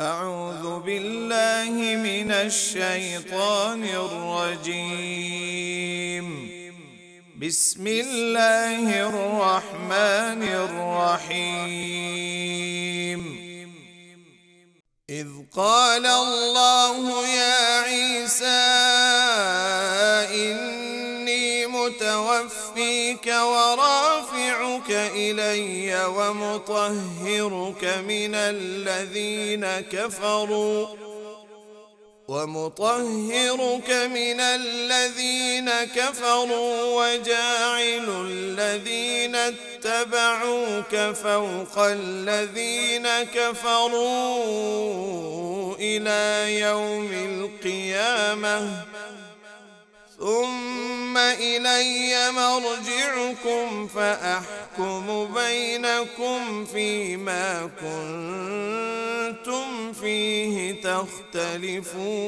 أعوذ بالله من الشيطان الرجيم. بسم الله الرحمن الرحيم. إذ قال الله يا عيسى إني متوفيك ورافعك إلي ومطهرك من الذين كفروا وجاعل الذين اتبعوك فوق الذين كفروا إلى يوم القيامة ثم إلي مرجعكم فأحكم بينكم فيما كنتم فيه تختلفون.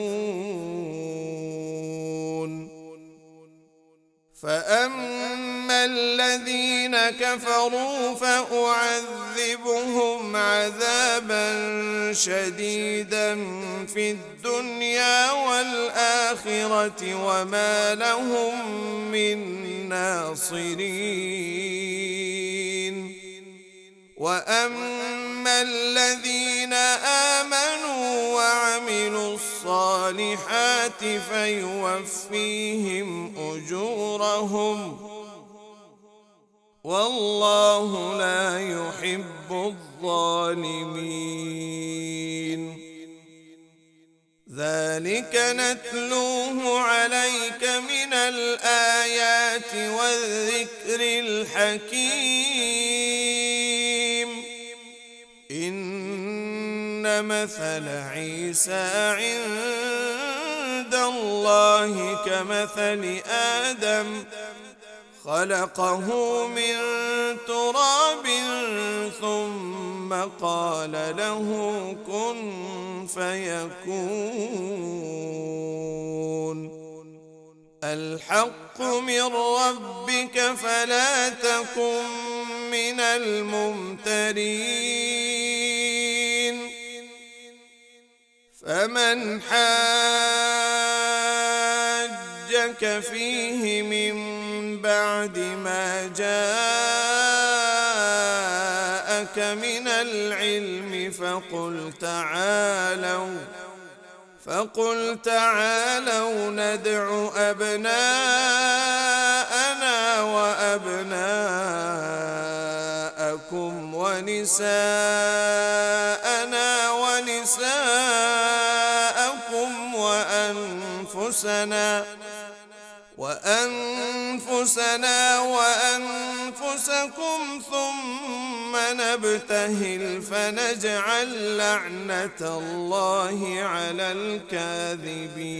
فأما الذين كفروا فأعذبهم عذابا شديدا في الدنيا والآخرة وما لهم من ناصرين. وأما الذين آمنوا وعملوا الصالحات فيوفيهم أجورهم والله لا يحب الظالمين. ذلك نتلوه عليك من الآيات والذكر الحكيم. إن مثل عيسى عند الله كمثل آدم خلقه من تراب ثم قال له كن فيكون. الحق من ربك فلا تكن من الممترين. فمن حاجك فيه من بعد ما جاءك من العلم فقل تعالوا ندع أبناءنا وأبناءكم ونساءنا ونساءكم وأنفسنا وأنفسكم ثم نبتهل فنجعل لعنة الله على الكاذبين.